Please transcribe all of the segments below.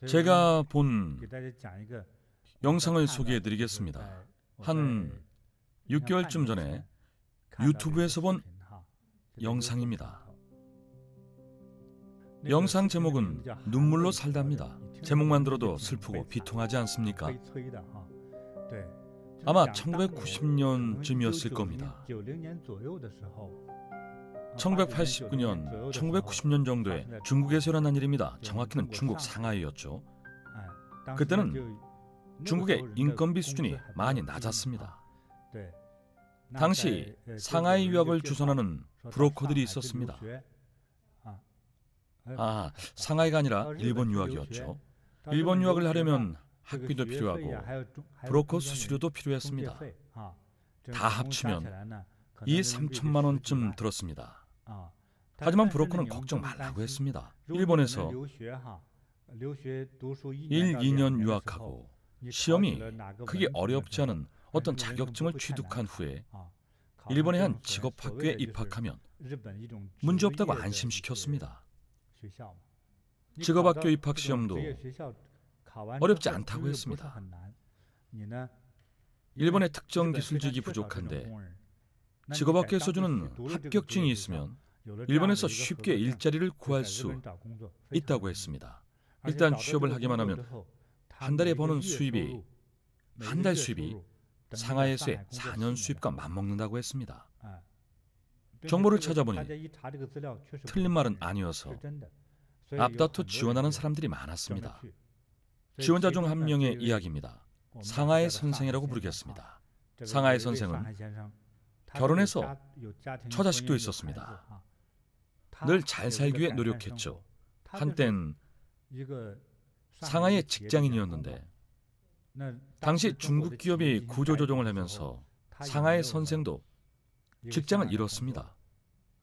제가 본 영상을 소개해드리겠습니다. 한 6개월쯤 전에 유튜브에서 본 영상입니다. 영상 제목은 눈물로 살다입니다. 제목만 들어도 슬프고 비통하지 않습니까? 아마 1990년쯤이었을 겁니다. 1989년, 1990년 정도에 중국에서 일어난 일입니다. 정확히는 중국 상하이였죠. 그때는 중국의 인건비 수준이 많이 낮았습니다. 당시 상하이 유학을 주선하는 브로커들이 있었습니다. 상하이가 아니라 일본 유학이었죠. 일본 유학을 하려면 학비도 필요하고 브로커 수수료도 필요했습니다. 다 합치면 2~3천만 원쯤 들었습니다. 하지만 브로커는 걱정 말라고 했습니다. 일본에서 1~2년 유학하고 시험이 크게 어렵지 않은 어떤 자격증을 취득한 후에 일본의 한 직업학교에 입학하면 문제없다고 안심시켰습니다. 직업학교 입학 시험도 어렵지 않다고 했습니다. 일본의 특정 기술직이 부족한데 직업학교에서 주는 합격증이 있으면 일본에서 쉽게 일자리를 구할 수 있다고 했습니다. 일단 취업을 하기만 하면 한 달에 버는 수입이 한 달 수입이 상하이에서의 4년 수입과 맞먹는다고 했습니다. 정보를 찾아보니 틀린 말은 아니어서 앞다투 지원하는 사람들이 많았습니다. 지원자 중 한 명의 이야기입니다. 상하이 선생이라고 부르겠습니다. 상하이 선생은 결혼해서 처자식도 있었습니다. 늘 잘 살기 위해 노력했죠. 한땐 상하이의 직장인이었는데 당시 중국 기업이 구조조정을 하면서 상하이 선생도 직장을 잃었습니다.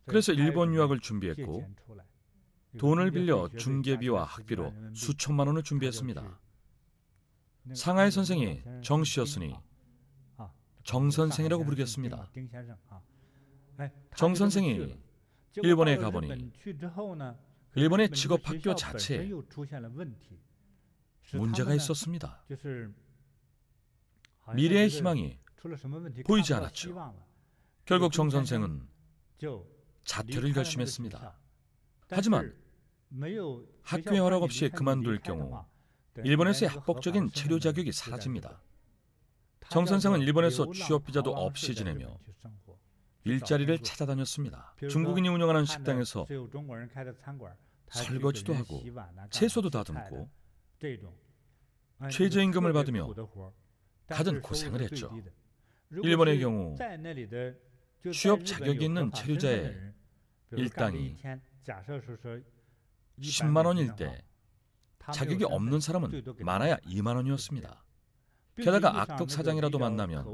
그래서 일본 유학을 준비했고 돈을 빌려 중개비와 학비로 수천만 원을 준비했습니다. 상하이 선생이 정 씨였으니 정 선생이라고 부르겠습니다. 정 선생이 일본에 가보니 일본의 직업학교 자체에 문제가 있었습니다. 미래의 희망이 보이지 않았죠. 결국 정 선생은 자퇴를 결심했습니다. 하지만 학교의 허락 없이 그만둘 경우 일본에서의 합법적인 체류 자격이 사라집니다. 정 선생은 일본에서 취업 비자도 없이 지내며 일자리를 찾아다녔습니다. 중국인이 운영하는 식당에서 설거지도 하고 채소도 다듬고 최저임금을 받으며 갖은 고생을 했죠. 일본의 경우 취업 자격이 있는 체류자의 일당이 10만 원일 때 자격이 없는 사람은 많아야 2만 원이었습니다. 게다가 악덕 사장이라도 만나면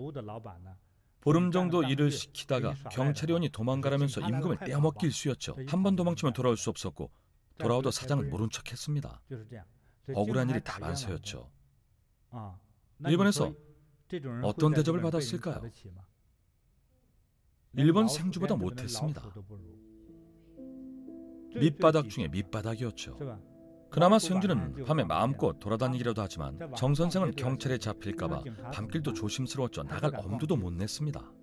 보름 정도 일을 시키다가 경찰위원이 도망가라면서 임금을 떼어먹기 일쑤였죠. 한 번 도망치면 돌아올 수 없었고 돌아오도 사장은 모른 척했습니다. 억울한 일이 다반사였죠. 일본에서 어떤 대접을 받았을까요? 일본 생주보다 못했습니다. 밑바닥 중에 밑바닥이었죠. 그나마 생주는 밤에 마음껏 돌아다니기라도 하지만 정 선생은 경찰에 잡힐까봐 밤길도 조심스러웠죠. 나갈 엄두도 못 냈습니다.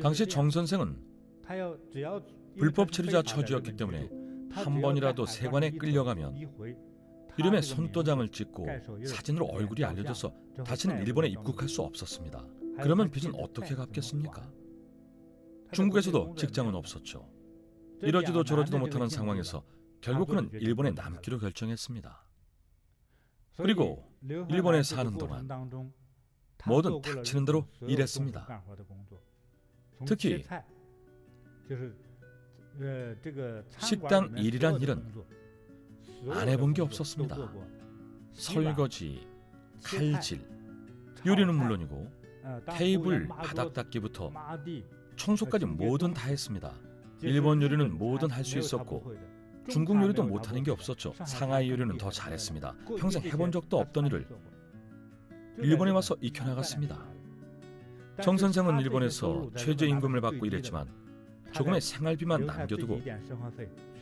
당시 정 선생은 불법 체류자 처지였기 때문에 한 번이라도 세관에 끌려가면 이름에 손도장을 찍고 사진으로 얼굴이 알려져서 다시는 일본에 입국할 수 없었습니다. 그러면 빚은 어떻게 갚겠습니까? 중국에서도 직장은 없었죠. 이러지도 저러지도 못하는 상황에서 결국 그는 일본에 남기로 결정했습니다. 그리고 일본에 사는 동안 뭐든 닥치는 대로 일했습니다. 특히 식당 일이란 일은 안 해본 게 없었습니다. 설거지, 칼질, 요리는 물론이고 테이블, 바닥 닦기부터 청소까지 뭐든 다 했습니다. 일본 요리는 뭐든 할 수 있었고 중국 요리도 못하는 게 없었죠. 상하이 요리는 더 잘했습니다. 평생 해본 적도 없던 일을 일본에 와서 익혀나갔습니다. 정 선생은 일본에서 최저임금을 받고 일했지만 조금의 생활비만 남겨두고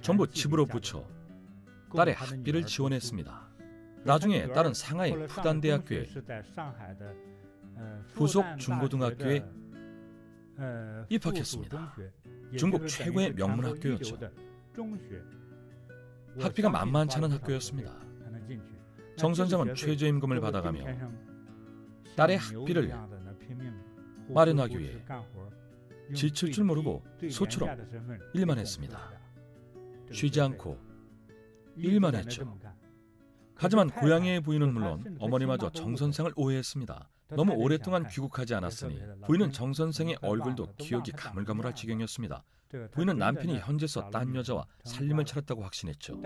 전부 집으로 붙여 딸의 학비를 지원했습니다. 나중에 딸은 상하이 푸단대학교에 부속 중고등학교에 입학했습니다. 중국 최고의 명문 학교였죠. 학비가 만만치 않은 학교였습니다. 정 선생은 최저임금을 받아가며 딸의 학비를 마련하기 위해 지칠 줄 모르고 소처럼 일만 했습니다. 쉬지 않고 일만 했죠. 하지만 고향의 부인은 물론 어머니마저 정 선생을 오해했습니다. 너무 오랫동안 귀국하지 않았으니 부인은 정 선생의 얼굴도 기억이 가물가물할 지경이었습니다. 부인은 남편이 현지에서 딴 여자와 살림을 차렸다고 확신했죠.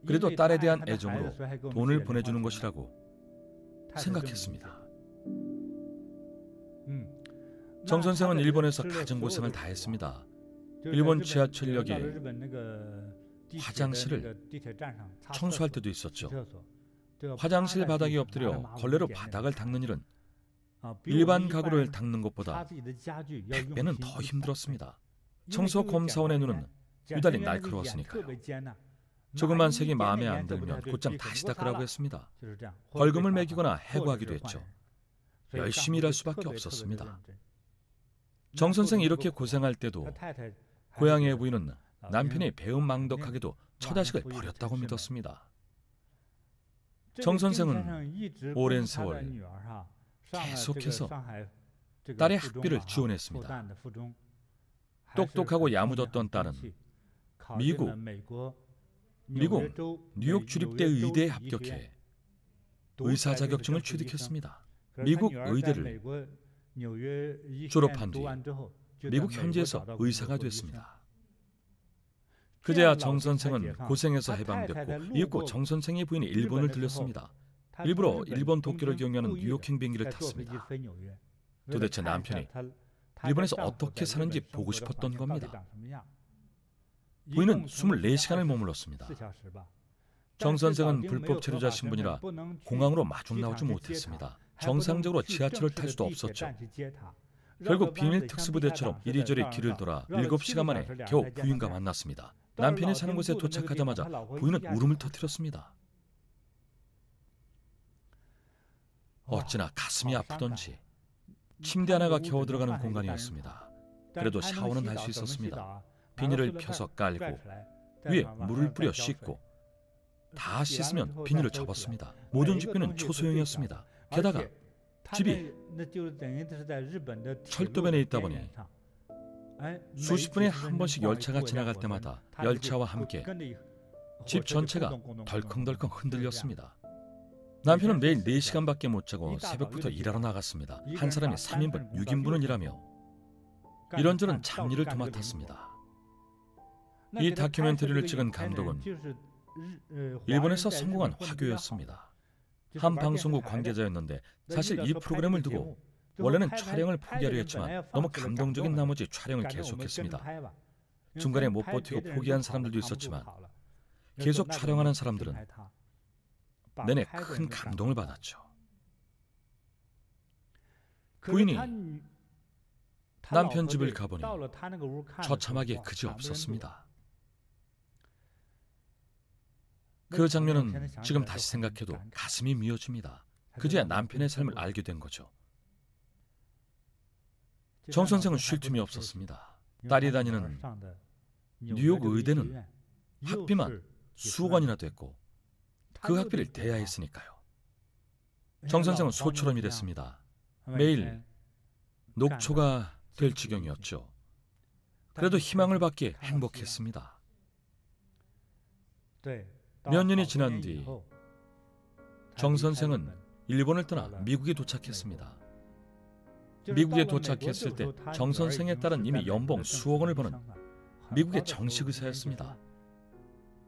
그래도 딸에 대한 애정으로 돈을 보내주는 것이라고 생각했습니다. 정 선생은 일본에서 가정고생을 다 했습니다. 일본 지하철역에 화장실을 청소할 때도 있었죠. 화장실 바닥에 엎드려 걸레로 바닥을 닦는 일은 일반 가구를 닦는 것보다 100배는 더 힘들었습니다. 청소 검사원의 눈은 유달리 날카로웠으니까요. 조금만 색이 마음에 안 들면 곧장 다시 닦으라고 했습니다. 벌금을 매기거나 해고하기도 했죠. 열심히 일할 수밖에 없었습니다. 정 선생이 이렇게 고생할 때도 고향의 부인은 남편이 배은망덕하게도 처자식을 버렸다고 믿었습니다. 정 선생은 오랜 세월 계속해서 딸의 학비를 지원했습니다. 똑똑하고 야무졌던 딸은 미국 뉴욕 주립대 의대에 합격해 의사 자격증을 취득했습니다. 미국 의대를 졸업한 뒤 미국 현지에서 의사가 됐습니다. 그제야 정 선생은 고생에서 해방됐고 이윽고 정 선생의 부인이 일본을 들렸습니다. 일부러 일본 도쿄를 경유하는 뉴욕행 비행기를 탔습니다. 도대체 남편이 일본에서 어떻게 사는지 보고 싶었던 겁니다. 부인은 24시간을 머물렀습니다. 정 선생은 불법 체류자 신분이라 공항으로 마중 나오지 못했습니다. 정상적으로 지하철을 탈 수도 없었죠. 결국 비밀 특수부대처럼 이리저리 길을 돌아 7시간 만에 겨우 부인과 만났습니다. 남편이 사는 곳에 도착하자마자 부인은 울음을 터뜨렸습니다. 어찌나 가슴이 아프던지 침대 하나가 겨우 들어가는 공간이었습니다. 그래도 샤워는 할 수 있었습니다. 비닐을 펴서 깔고 위에 물을 뿌려 씻고 다 씻으면 비닐을 접었습니다. 모든 집비는 초소형이었습니다. 게다가 집이 철도변에 있다 보니 수십 분에 한 번씩 열차가 지나갈 때마다 열차와 함께 집 전체가 덜컹덜컹 흔들렸습니다. 남편은 매일 4시간밖에 못 자고 새벽부터 일하러 나갔습니다. 한 사람이 3인분, 6인분을 일하며 이런저런 잡일을 도맡았습니다. 이 다큐멘터리를 찍은 감독은 일본에서 성공한 화교였습니다. 한 방송국 관계자였는데 사실 이 프로그램을 두고 원래는 촬영을 포기하려 했지만 너무 감동적인 나머지 촬영을 계속했습니다. 중간에 못 버티고 포기한 사람들도 있었지만 계속 촬영하는 사람들은 내내 큰 감동을 받았죠. 부인이 남편 집을 가보니 처참하게 그지없었습니다. 그 장면은 지금 다시 생각해도 가슴이 미어집니다. 그제야 남편의 삶을 알게 된 거죠. 정 선생은 쉴 틈이 없었습니다. 딸이 다니는 뉴욕 의대는 학비만 수억 원이나 됐고 그 학비를 대야 했으니까요. 정 선생은 소처럼 일했습니다. 매일 녹초가 될 지경이었죠. 그래도 희망을 받기에 행복했습니다. 몇 년이 지난 뒤 정 선생은 일본을 떠나 미국에 도착했습니다. 미국에 도착했을 때 정 선생의 딸은 이미 연봉 수억 원을 버는 미국의 정식 의사였습니다.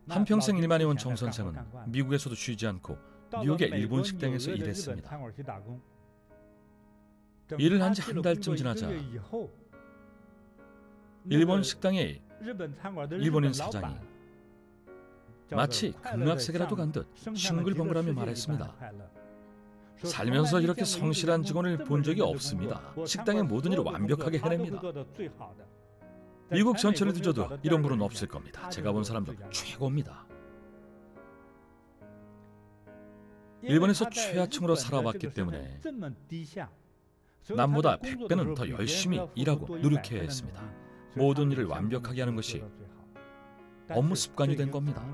한평생 일만 해온 정 선생은 미국에서도 쉬지 않고 뉴욕의 일본 식당에서 일했습니다. 일을 한 지 한 달쯤 지나자 일본 식당의 일본인 사장이 마치 극락세계라도 간 듯 싱글벙글하며 말했습니다. 살면서 이렇게 성실한 직원을 본 적이 없습니다. 식당의 모든 일을 완벽하게 해냅니다. 미국 전체를 뒤져도 이런 분은 없을 겁니다. 제가 본 사람 중 최고입니다. 일본에서 최하층으로 살아왔기 때문에 남보다 100배는 더 열심히 일하고 노력해야 했습니다. 모든 일을 완벽하게 하는 것이 업무 습관이 된 겁니다.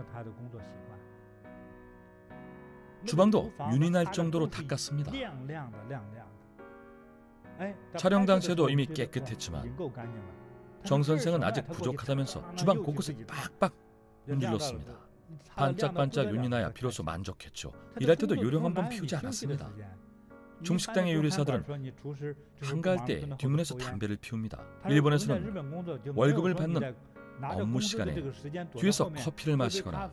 주방도 윤이 날 정도로 닦았습니다. 촬영 당시에도 이미 깨끗했지만 정 선생은 아직 부족하다면서 주방 곳곳에 빡빡 문질렀습니다. 반짝반짝 윤이 나야 비로소 만족했죠. 일할 때도 요령 한 번 피우지 않았습니다. 중식당의 요리사들은 한가할 때 뒷문에서 담배를 피웁니다. 일본에서는 월급을 받는 업무 시간에 뒤에서 커피를 마시거나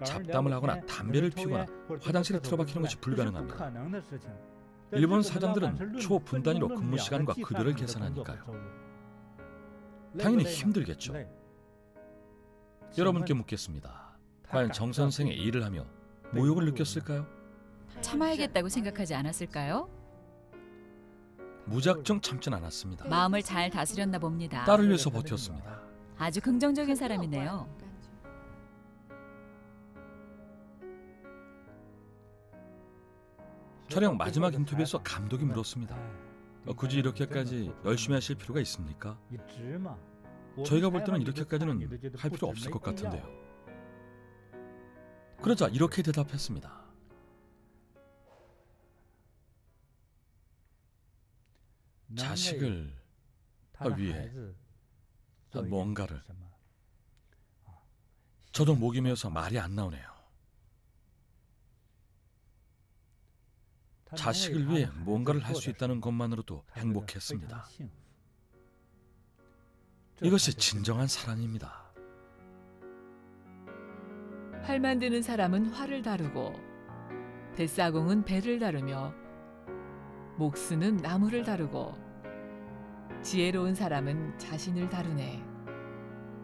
잡담을 하거나 담배를 피우거나 화장실에 틀어박히는 것이 불가능합니다. 일본 사장들은 초 분 단위로 근무 시간과 급여를 계산하니까요. 당연히 힘들겠죠. 여러분께 묻겠습니다. 과연 정 선생의 일을 하며 모욕을 느꼈을까요? 참아야겠다고 생각하지 않았을까요? 무작정 참진 않았습니다. 마음을 잘 다스렸나 봅니다. 딸을 위해서 버텼습니다. 아주 긍정적인 사람이네요. 촬영 마지막 인터뷰에서 감독이 물었습니다. 굳이 이렇게까지 열심히 하실 필요가 있습니까? 저희가 볼 때는 이렇게까지는 할 필요 없을 것 같은데요. 그러자 이렇게 대답했습니다. 자식을 위해 뭔가를. 저도 목이 메어서 말이 안 나오네요. 자식을 위해 뭔가를 할 수 있다는 것만으로도 행복했습니다. 이것이 진정한 사랑입니다. 활 만드는 사람은 활을 다루고 뱃사공은 배를 다루며 목수는 나무를 다루고 지혜로운 사람은 자신을 다루네.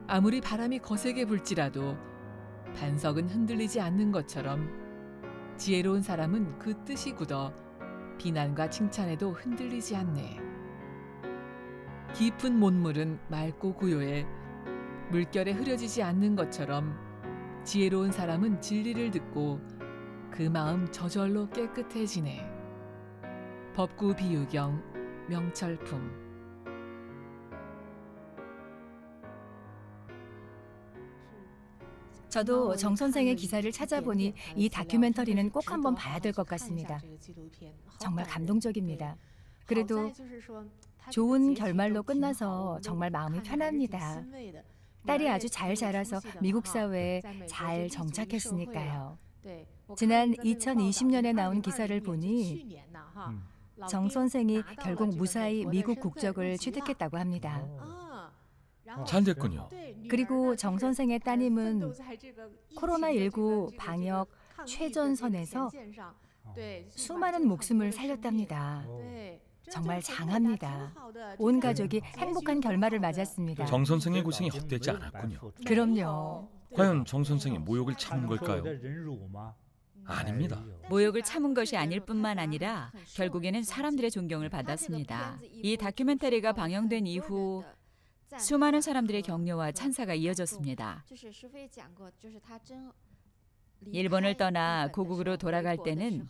아무리 바람이 거세게 불지라도 반석은 흔들리지 않는 것처럼 지혜로운 사람은 그 뜻이 굳어 비난과 칭찬에도 흔들리지 않네. 깊은 몬물은 맑고 고요해 물결에 흐려지지 않는 것처럼 지혜로운 사람은 진리를 듣고 그 마음 저절로 깨끗해지네. 법구 비유경 명철품. 저도 정 선생의 기사를 찾아보니 이 다큐멘터리는 꼭 한번 봐야 될 것 같습니다. 정말 감동적입니다. 그래도 좋은 결말로 끝나서 정말 마음이 편합니다. 딸이 아주 잘 자라서 미국 사회에 잘 정착했으니까요. 지난 2020년에 나온 기사를 보니 정 선생이 결국 무사히 미국 국적을 취득했다고 합니다. 잘 됐군요. 그리고 정 선생의 따님은 코로나19 방역 최전선에서 수많은 목숨을 살렸답니다. 정말 장합니다. 온 가족이 행복한 결말을 맞았습니다. 정 선생의 고생이 헛되지 않았군요. 그럼요. 과연 정 선생이 모욕을 참은 걸까요? 아닙니다. 모욕을 참은 것이 아닐 뿐만 아니라 결국에는 사람들의 존경을 받았습니다. 이 다큐멘터리가 방영된 이후 수많은 사람들의 격려와 찬사가 이어졌습니다. 일본을 떠나 고국으로 돌아갈 때는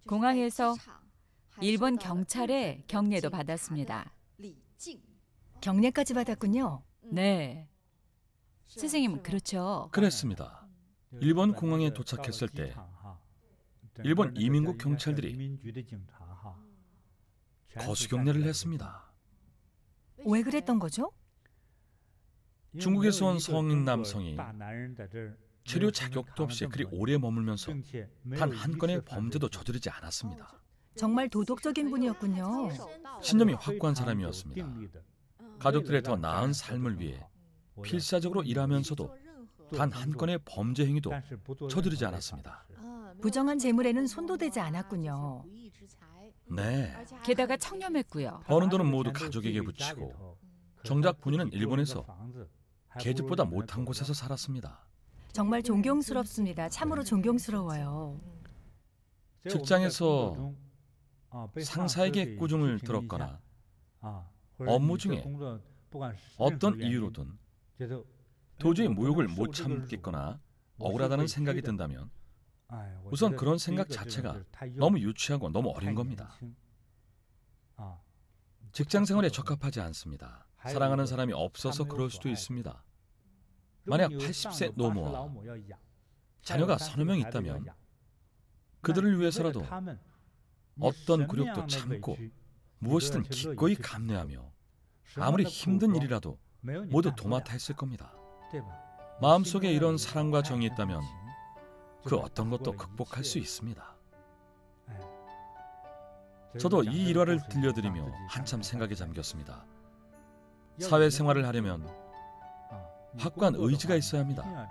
공항에서 일본 경찰의 격려도 받았습니다. 격려까지 받았군요. 네. 선생님, 그렇죠. 그랬습니다. 일본 공항에 도착했을 때 일본 이민국 경찰들이 거수격려를 했습니다. 왜 그랬던 거죠? 중국에서 온 성인 남성이 체류 자격도 없이 그리 오래 머물면서 단 한 건의 범죄도 저지르지 않았습니다. 정말 도덕적인 분이었군요. 신념이 확고한 사람이었습니다. 가족들의 더 나은 삶을 위해 필사적으로 일하면서도 단 한 건의 범죄 행위도 저지르지 않았습니다. 부정한 재물에는 손도 대지 않았군요. 네. 게다가 청렴했고요. 버는 돈은 모두 가족에게 붙이고 정작 본인은 일본에서 계집보다 못한 곳에서 살았습니다. 정말 존경스럽습니다. 참으로 존경스러워요. 직장에서 상사에게 꾸중을 들었거나 업무 중에 어떤 이유로든 도저히 모욕을 못 참겠거나 억울하다는 생각이 든다면 우선 그런 생각 자체가 너무 유치하고 너무 어린 겁니다. 직장 생활에 적합하지 않습니다. 사랑하는 사람이 없어서 그럴 수도 있습니다. 만약 80세 노모와 자녀가 서너 명 있다면 그들을 위해서라도 어떤 굴욕도 참고 무엇이든 기꺼이 감내하며 아무리 힘든 일이라도 모두 도맡아 했을 겁니다. 마음속에 이런 사랑과 정이 있다면 그 어떤 것도 극복할 수 있습니다. 저도 이 일화를 들려드리며 한참 생각에 잠겼습니다. 사회생활을 하려면 확고한 의지가 있어야 합니다.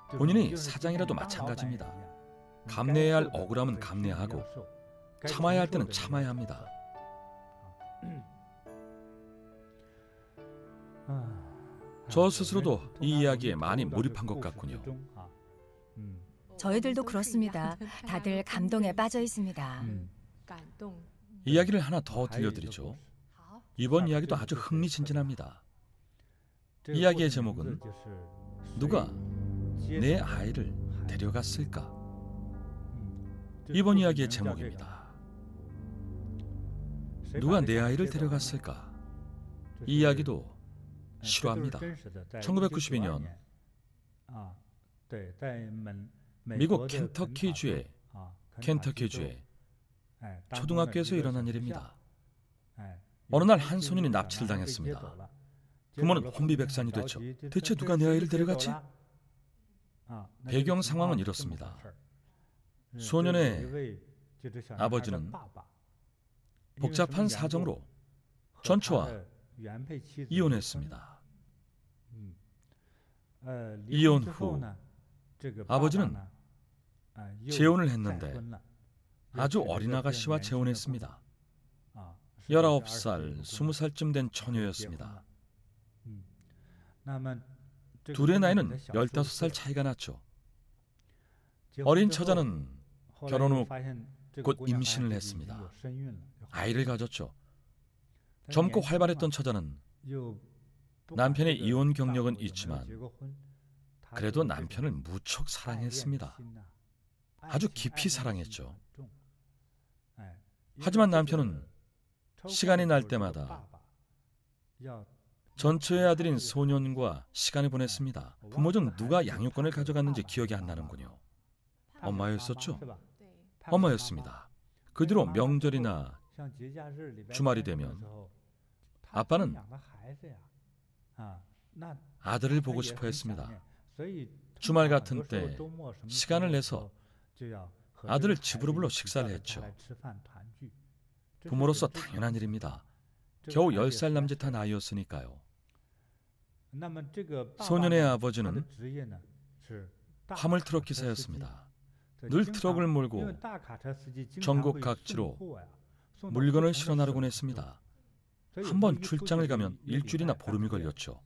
본인이 사장이라도 마찬가지입니다. 감내해야 할 억울함은 감내하고 참아야 할 때는 참아야 합니다. 저 스스로도 이 이야기에 많이 몰입한 것 같군요. 저희들도 그렇습니다. 다들 감동에 빠져 있습니다. 이야기를 하나 더 들려드리죠. 이번 이야기도 아주 흥미진진합니다. 이야기의 제목은 누가 내 아이를 데려갔을까? 이번 이야기의 제목입니다. 누가 내 아이를 데려갔을까? 이 이야기도 실화입니다. 1992년 미국 켄터키주의 초등학교에서 일어난 일입니다. 어느 날 한 소년이 납치를 당했습니다. 부모는 혼비백산이 됐죠. 대체 누가 내 아이를 데려갔지? 배경 상황은 이렇습니다. 소년의 아버지는 복잡한 사정으로 전처와 이혼했습니다. 이혼 후 아버지는 재혼을 했는데 아주 어린 아가씨와 재혼했습니다. 19살, 20살쯤 된 처녀였습니다. 둘의 나이는 15살 차이가 났죠. 어린 처자는 결혼 후 곧 임신을 했습니다. 아이를 가졌죠. 젊고 활발했던 처자는 남편의 이혼 경력은 있지만 그래도 남편을 무척 사랑했습니다. 아주 깊이 사랑했죠. 하지만 남편은 시간이 날 때마다 전처의 아들인 소년과 시간을 보냈습니다. 부모 중 누가 양육권을 가져갔는지 기억이 안 나는군요. 엄마였었죠? 엄마였습니다. 그 뒤로 명절이나 주말이 되면 아빠는 아들을 보고 싶어 했습니다. 주말 같은 때 시간을 내서 아들을 집으로 불러 식사를 했죠. 부모로서 당연한 일입니다. 겨우 10살 남짓한 아이였으니까요. 소년의 아버지는 화물트럭 기사였습니다. 늘 트럭을 몰고 전국 각지로 물건을 실어 나르곤 했습니다. 한번 출장을 가면 일주일이나 보름이 걸렸죠.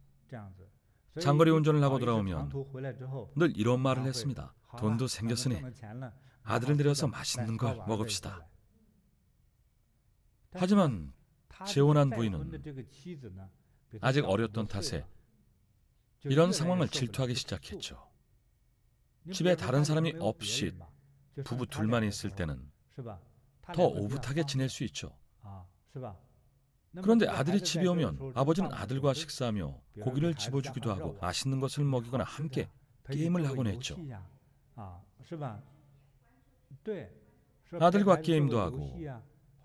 장거리 운전을 하고 돌아오면 늘 이런 말을 했습니다. 돈도 생겼으니 아들을 데려서 맛있는 걸 먹읍시다. 하지만 재혼한 부인은 아직 어렸던 탓에 이런 상황을 질투하기 시작했죠. 집에 다른 사람이 없이 부부 둘만 있을 때는 더 오붓하게 지낼 수 있죠. 그런데 아들이 집에 오면 아버지는 아들과 식사하며 고기를 집어주기도 하고 맛있는 것을 먹이거나 함께 게임을 하곤 했죠. 아들과 게임도 하고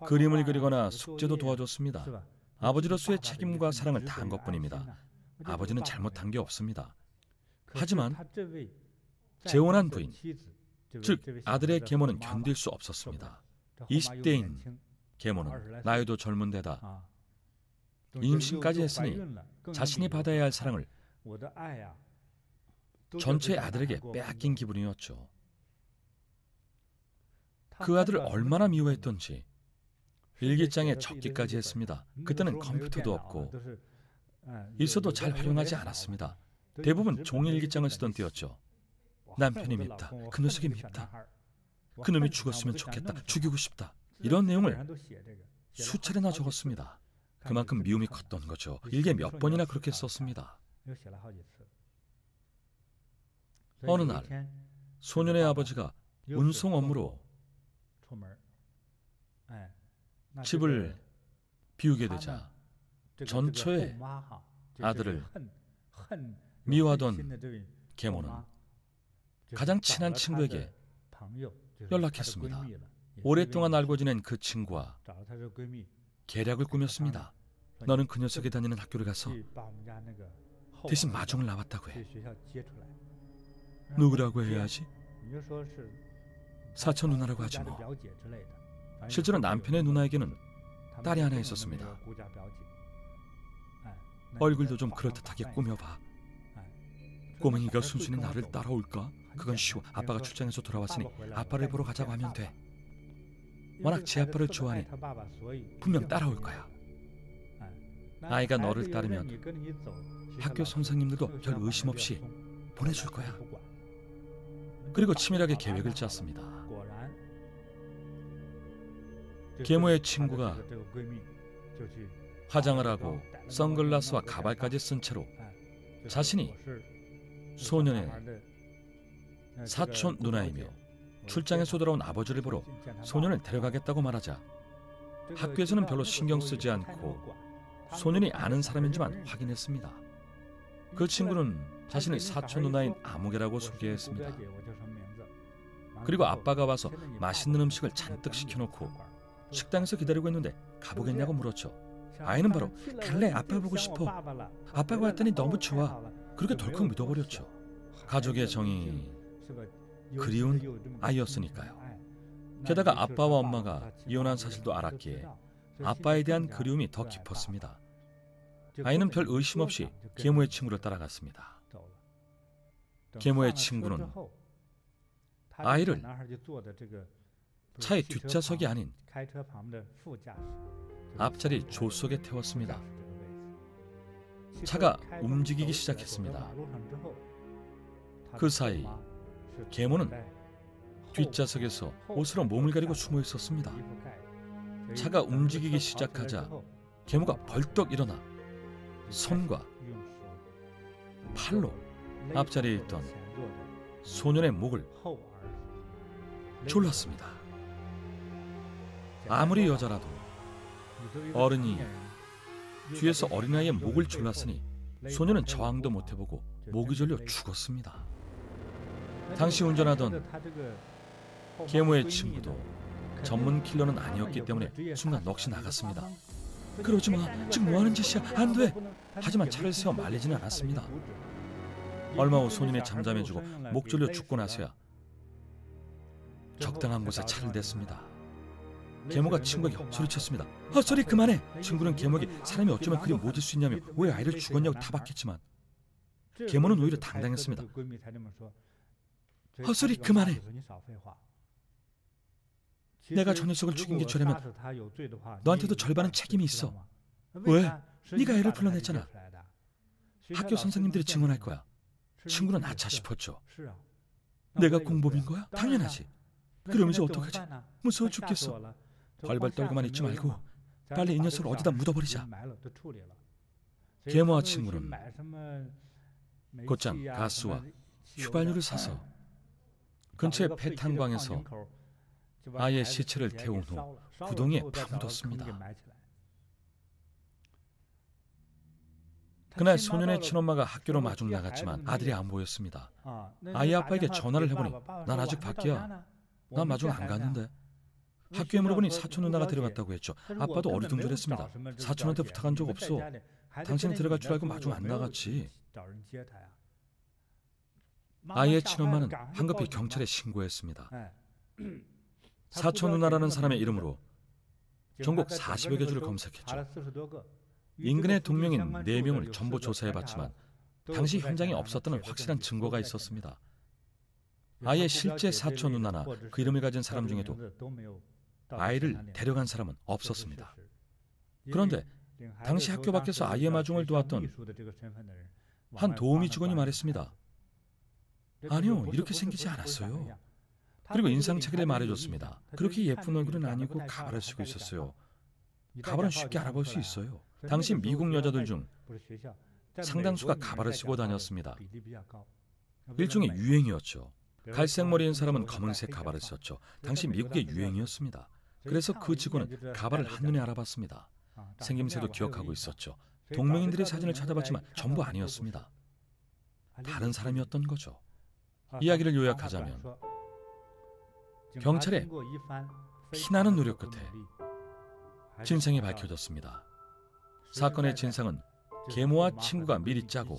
그림을 그리거나 숙제도 도와줬습니다. 아버지로서의 책임과 사랑을 다한 것뿐입니다. 아버지는 잘못한 게 없습니다. 하지만 재혼한 부인, 즉 아들의 계모는 견딜 수 없었습니다. 20대인 계모는 나이도 젊은 데다 임신까지 했으니 자신이 받아야 할 사랑을 전체 아들에게 빼앗긴 기분이었죠. 그 아들을 얼마나 미워했던지 일기장에 적기까지 했습니다. 그때는 컴퓨터도 없고 있어도 잘 활용하지 않았습니다. 대부분 종이 일기장을 쓰던 때였죠. 남편이 밉다. 그 녀석이 밉다. 그놈이 죽었으면 좋겠다. 죽이고 싶다. 이런 내용을 수차례나 적었습니다. 그만큼 미움이 컸던 거죠. 일기에 몇 번이나 그렇게 썼습니다. 어느 날 소년의 아버지가 운송 업무로 집을 비우게 되자 전처의 아들을 미워하던 계모는 가장 친한 친구에게 연락했습니다. 오랫동안 알고 지낸 그 친구와 계략을 꾸몄습니다. 너는 그 녀석이 다니는 학교를 가서 대신 마중을 나왔다고 해. 누구라고 해야 하지? 사촌 누나라고 하지 뭐. 실제로 남편의 누나에게는 딸이 하나 있었습니다. 얼굴도 좀 그럴듯하게 꾸며봐. 꼬맹이가 순순히 나를 따라올까? 그건 쉬워. 아빠가 출장에서 돌아왔으니 아빠를 보러 가자고 하면 돼. 워낙 제 아빠를 좋아하니 분명 따라올 거야. 아이가 너를 따르면 학교 선생님들도 별 의심 없이 보내줄 거야. 그리고 치밀하게 계획을 짰습니다. 계모의 친구가 화장을 하고 선글라스와 가발까지 쓴 채로 자신이 소년의 사촌 누나이며 출장에서 돌아온 아버지를 보러 소년을 데려가겠다고 말하자 학교에서는 별로 신경 쓰지 않고 소년이 아는 사람인지만 확인했습니다. 그 친구는 자신의 사촌 누나인 아무개라고 소개했습니다. 그리고 아빠가 와서 맛있는 음식을 잔뜩 시켜놓고 식당에서 기다리고 있는데 가보겠냐고 물었죠. 아이는 바로 갈래, 아빠 보고 싶어. 아빠가 왔더니 너무 좋아. 그렇게 덜컥 믿어버렸죠. 가족의 정이 그리운 아이였으니까요. 게다가 아빠와 엄마가 이혼한 사실도 알았기에 아빠에 대한 그리움이 더 깊었습니다. 아이는 별 의심 없이 계모의 친구를 따라갔습니다. 계모의 친구는 아이를 차의 뒷좌석이 아닌 앞자리 조수석에 태웠습니다. 차가 움직이기 시작했습니다. 그 사이 계모는 뒷좌석에서 옷으로 몸을 가리고 숨어 있었습니다. 차가 움직이기 시작하자 계모가 벌떡 일어나 손과 팔로 앞자리에 있던 소년의 목을 졸랐습니다. 아무리 여자라도 어른이 뒤에서 어린아이의 목을 졸랐으니 소년은 저항도 못해보고 목이 졸려 죽었습니다. 당시 운전하던 계모의 친구도 전문 킬러는 아니었기 때문에 순간 넋이 나갔습니다. 그러지 마. 지금 뭐하는 짓이야. 안 돼. 하지만 차를 세워 말리지는 않았습니다. 얼마 후 소년이 잠잠해지고 목 졸려 죽고 나서야 적당한 곳에 차를 댔습니다. 계모가 친구에게 소리쳤습니다. 헛소리 그만해. 친구는 계모에게 사람이 어쩌면 그리 못일 수 있냐며 왜 아이를 죽었냐고 타박했지만 계모는 오히려 당당했습니다. 헛소리 그만해. 내가 저 녀석을 죽인 게 죄라면 너한테도 절반은 책임이 있어. 왜? 네가 애를 불러냈잖아. 학교 선생님들이 증언할 거야. 친구는 아차 싶었죠. 내가 공범인 거야? 당연하지. 그럼 이제 어떡하지? 무서워 죽겠어. 벌벌 떨고만 있지 말고 빨리 이 녀석을 어디다 묻어버리자. 계모와 친구는 곧장 가스와 휘발유를 사서 근처의 폐탄광에서 아이의 시체를 태운 후 구덩이에 파묻었습니다. 그날 소년의 친엄마가 학교로 마중 나갔지만 아들이 안 보였습니다. 아이 아빠에게 전화를 해보니 난 아직 밖이야. 난 마중 안 갔는데. 학교에 물어보니 사촌 누나가 데려갔다고 했죠. 아빠도 어리둥절했습니다. 사촌한테 부탁한 적 없어. 당신이 데려갈 줄 알고 마중 안 나갔지. 아이의 친엄마는 한급히 경찰에 신고했습니다. 사촌 누나라는 사람의 이름으로 전국 40여 개 주를 검색했죠. 인근의 동명인 4명을 전부 조사해봤지만 당시 현장에 없었다는 확실한 증거가 있었습니다. 아이의 실제 사촌 누나나 그 이름을 가진 사람 중에도 아이를 데려간 사람은 없었습니다. 그런데 당시 학교 밖에서 아이의 마중을 도왔던 한 도우미 직원이 말했습니다. 아니요, 이렇게 생기지 않았어요. 그리고 인상착의를 말해줬습니다. 그렇게 예쁜 얼굴은 아니고 가발을 쓰고 있었어요. 가발은 쉽게 알아볼 수 있어요. 당시 미국 여자들 중 상당수가 가발을 쓰고 다녔습니다. 일종의 유행이었죠. 갈색 머리인 사람은 검은색 가발을 썼죠. 당시 미국의 유행이었습니다. 그래서 그 직원은 가발을 한눈에 알아봤습니다. 생김새도 기억하고 있었죠. 동명인들의 사진을 찾아봤지만 전부 아니었습니다. 다른 사람이었던 거죠. 이야기를 요약하자면 경찰의 피나는 노력 끝에 진상이 밝혀졌습니다. 사건의 진상은 계모와 친구가 미리 짜고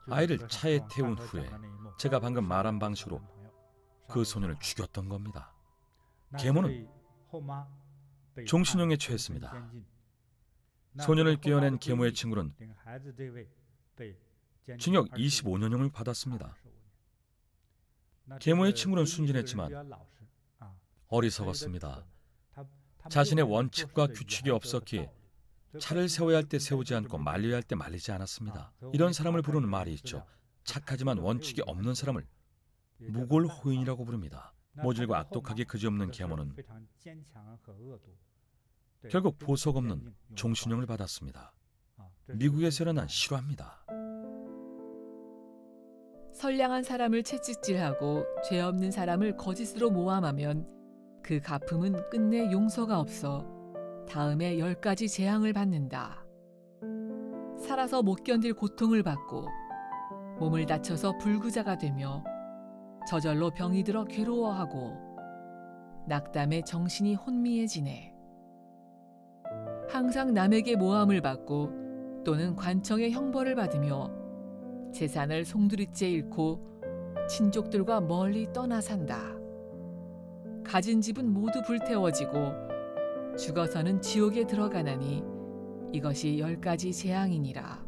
아이를 차에 태운 후에 제가 방금 말한 방식으로 그 소년을 죽였던 겁니다. 계모는 종신형에 처했습니다. 소년을 깨어낸 계모의 친구는 징역 25년형을 받았습니다. 계모의 친구는 순진했지만 어리석었습니다. 자신의 원칙과 규칙이 없었기에 차를 세워야 할 때 세우지 않고 말려야 할 때 말리지 않았습니다. 이런 사람을 부르는 말이 있죠. 착하지만 원칙이 없는 사람을 무골호인이라고 부릅니다. 모질과 악독하게 그지없는 계모는 결국 보석 없는 종신형을 받았습니다. 미국에서는 난 싫어합니다. 선량한 사람을 채찍질하고 죄 없는 사람을 거짓으로 모함하면 그 갚음은 끝내 용서가 없어 다음에 10가지 재앙을 받는다. 살아서 못 견딜 고통을 받고 몸을 다쳐서 불구자가 되며 저절로 병이 들어 괴로워하고 낙담에 정신이 혼미해지네. 항상 남에게 모함을 받고 또는 관청의 형벌을 받으며 재산을 송두리째 잃고 친족들과 멀리 떠나 산다. 가진 집은 모두 불태워지고 죽어서는 지옥에 들어가나니 이것이 10가지 재앙이니라.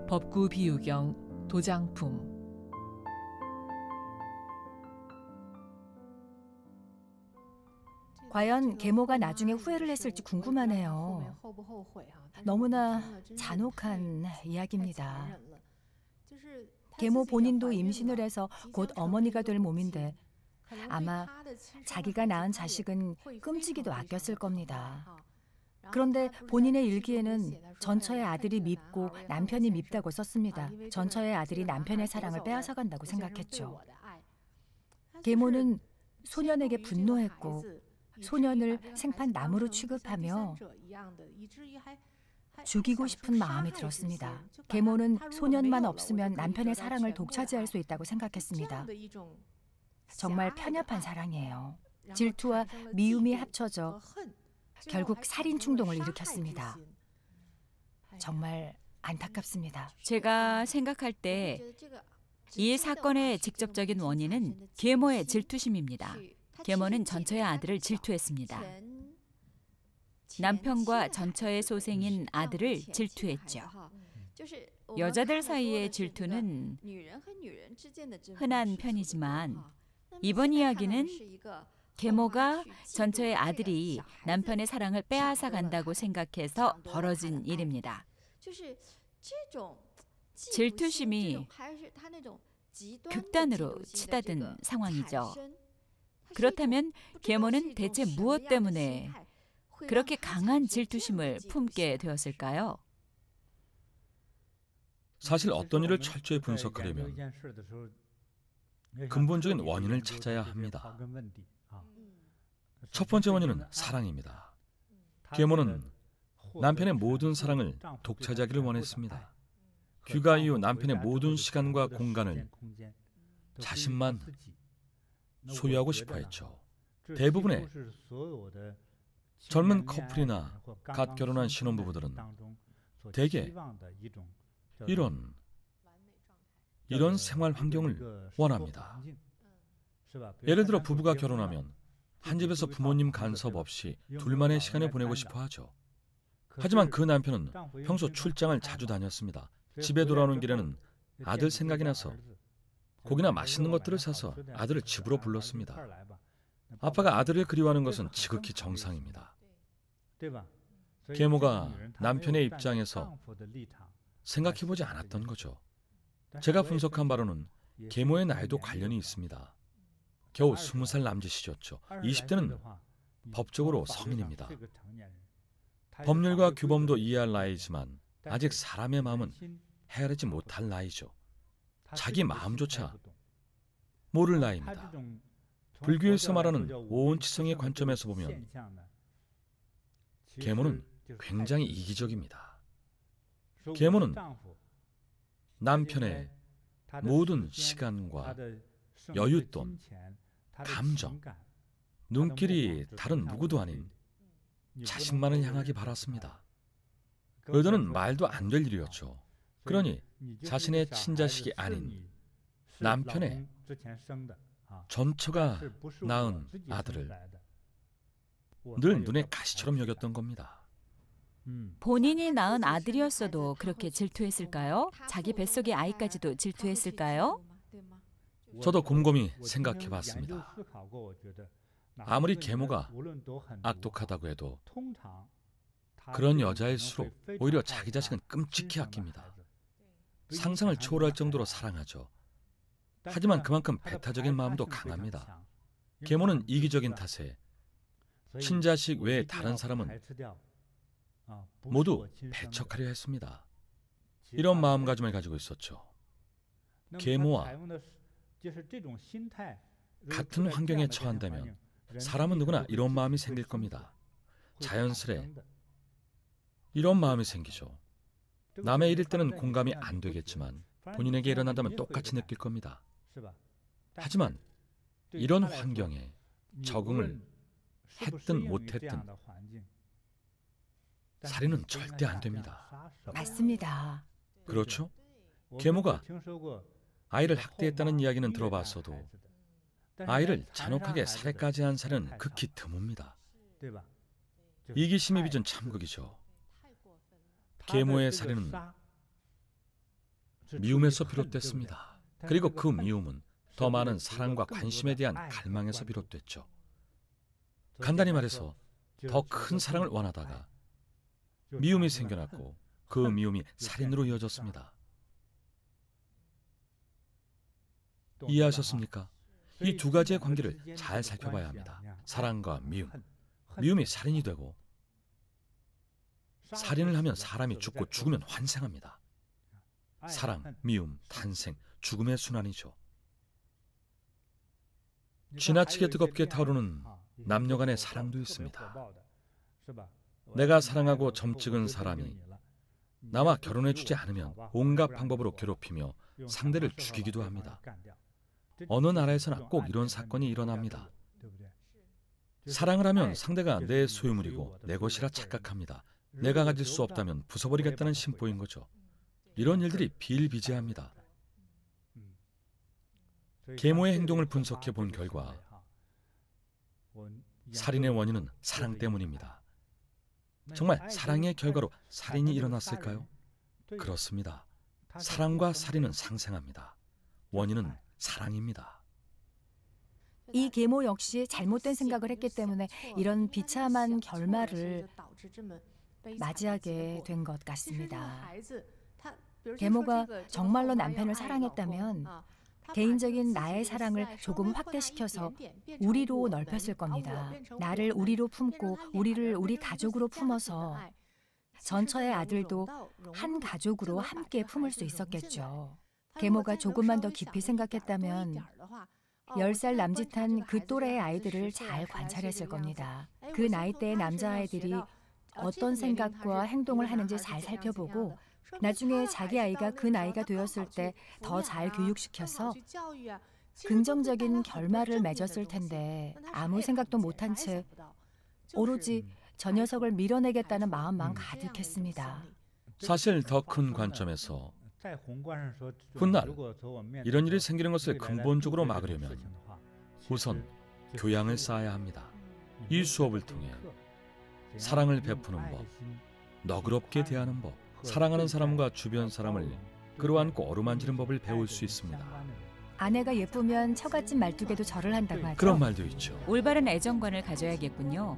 법구 비유경 도장품. 과연 계모가 나중에 후회를 했을지 궁금하네요. 너무나 잔혹한 이야기입니다. 계모 본인도 임신을 해서 곧 어머니가 될 몸인데 아마 자기가 낳은 자식은 끔찍이도 아꼈을 겁니다. 그런데 본인의 일기에는 전처의 아들이 밉고 남편이 밉다고 썼습니다. 전처의 아들이 남편의 사랑을 빼앗아간다고 생각했죠. 계모는 소년에게 분노했고 소년을 생판 나무로 취급하며 죽이고 싶은 마음이 들었습니다. 계모는 소년만 없으면 남편의 사랑을 독차지할 수 있다고 생각했습니다. 정말 편협한 사랑이에요. 질투와 미움이 합쳐져 결국 살인 충동을 일으켰습니다. 정말 안타깝습니다. 제가 생각할 때 이 사건의 직접적인 원인은 계모의 질투심입니다. 계모는 전처의 아들을 질투했습니다. 남편과 전처의 소생인 아들을 질투했죠. 여자들 사이의 질투는 흔한 편이지만 이번 이야기는 계모가 전처의 아들이 남편의 사랑을 빼앗아 간다고 생각해서 벌어진 일입니다. 질투심이 극단으로 치닫은 상황이죠. 그렇다면 계모는 대체 무엇 때문에 그렇게 강한 질투심을 품게 되었을까요? 사실 어떤 일을 철저히 분석하려면 근본적인 원인을 찾아야 합니다. 첫 번째 원인은 사랑입니다. 계모는 남편의 모든 사랑을 독차지하기를 원했습니다. 귀가 이후 남편의 모든 시간과 공간을 자신만 소유하고 싶어 했죠. 대부분의 젊은 커플이나 갓 결혼한 신혼부부들은 대개 이런 생활 환경을 원합니다. 예를 들어 부부가 결혼하면 한 집에서 부모님 간섭 없이 둘만의 시간을 보내고 싶어 하죠. 하지만 그 남편은 평소 출장을 자주 다녔습니다. 집에 돌아오는 길에는 아들 생각이 나서 고기나 맛있는 것들을 사서 아들을 집으로 불렀습니다. 아빠가 아들을 그리워하는 것은 지극히 정상입니다. 계모가 남편의 입장에서 생각해보지 않았던 거죠. 제가 분석한 바로는 계모의 나이도 관련이 있습니다. 겨우 20살 남짓이셨죠. 20대는 법적으로 성인입니다. 법률과 규범도 이해할 나이지만 아직 사람의 마음은 헤아리지 못할 나이죠. 자기 마음조차 모를 나이입니다. 불교에서 말하는 오온치성의 관점에서 보면 계모는 굉장히 이기적입니다. 계모는 남편의 모든 시간과 여윳돈, 감정, 눈길이 다른 누구도 아닌 자신만을 향하기 바랐습니다. 의도는 말도 안 될 일이었죠. 그러니 자신의 친자식이 아닌 남편의 전처가 낳은 아들을 늘 눈에 가시처럼 여겼던 겁니다. 본인이 낳은 아들이었어도 그렇게 질투했을까요? 자기 뱃속의 아이까지도 질투했을까요? 저도 곰곰이 생각해 봤습니다. 아무리 계모가 악독하다고 해도 그런 여자일수록 오히려 자기 자식은 끔찍히 아낍니다. 상상을 초월할 정도로 사랑하죠. 하지만 그만큼 배타적인 마음도 강합니다. 계모는 이기적인 탓에 친자식 외에 다른 사람은 모두 배척하려 했습니다. 이런 마음가짐을 가지고 있었죠. 계모와 같은 환경에 처한다면 사람은 누구나 이런 마음이 생길 겁니다. 자연스레 이런 마음이 생기죠. 남의 일일 때는 공감이 안 되겠지만 본인에게 일어난다면 똑같이 느낄 겁니다. 하지만 이런 환경에 적응을 했든 못했든 살인은 절대 안 됩니다. 맞습니다. 그렇죠? 계모가 아이를 학대했다는 이야기는 들어봤어도 아이를 잔혹하게 살해까지 한 살은 극히 드뭅니다. 이기심이 빚은 참극이죠. 계모의 살인은 미움에서 비롯됐습니다. 그리고 그 미움은 더 많은 사랑과 관심에 대한 갈망에서 비롯됐죠. 간단히 말해서 더 큰 사랑을 원하다가 미움이 생겨났고 그 미움이 살인으로 이어졌습니다. 이해하셨습니까? 이 두 가지의 관계를 잘 살펴봐야 합니다. 사랑과 미움. 미움이 살인이 되고 살인을 하면 사람이 죽고 죽으면 환생합니다. 사랑, 미움, 탄생, 죽음의 순환이죠. 지나치게 뜨겁게 타오르는 남녀 간의 사랑도 있습니다. 내가 사랑하고 점찍은 사람이 나와 결혼해주지 않으면 온갖 방법으로 괴롭히며 상대를 죽이기도 합니다. 어느 나라에서나 꼭 이런 사건이 일어납니다. 사랑을 하면 상대가 내 소유물이고 내 것이라 착각합니다. 내가 가질 수 없다면 부숴버리겠다는 심보인 거죠. 이런 일들이 비일비재합니다. 계모의 행동을 분석해 본 결과 살인의 원인은 사랑 때문입니다. 정말 사랑의 결과로 살인이 일어났을까요? 그렇습니다. 사랑과 살인은 상생합니다. 원인은 사랑입니다. 이 계모 역시 잘못된 생각을 했기 때문에 이런 비참한 결말을 맞이하게 된 것 같습니다. 계모가 정말로 남편을 사랑했다면 개인적인 나의 사랑을 조금 확대시켜서 우리로 넓혔을 겁니다. 나를 우리로 품고 우리를 우리 가족으로 품어서 전처의 아들도 한 가족으로 함께 품을 수 있었겠죠. 계모가 조금만 더 깊이 생각했다면 10살 남짓한 그 또래의 아이들을 잘 관찰했을 겁니다. 그 나이대의 남자아이들이 어떤 생각과 행동을 하는지 잘 살펴보고 나중에 자기 아이가 그 나이가 되었을 때 더 잘 교육시켜서 긍정적인 결말을 맺었을 텐데 아무 생각도 못한 채 오로지 저 녀석을 밀어내겠다는 마음만 가득했습니다. 사실 더 큰 관점에서 훗날 이런 일이 생기는 것을 근본적으로 막으려면 우선 교양을 쌓아야 합니다. 이 수업을 통해 사랑을 베푸는 법, 너그럽게 대하는 법, 사랑하는 사람과 주변 사람을 끌어안고 어루만지는 법을 배울 수 있습니다. 아내가 예쁘면 처갓집 말뚝에도 절을 한다고 하죠. 그런 말도 있죠. 올바른 애정관을 가져야겠군요.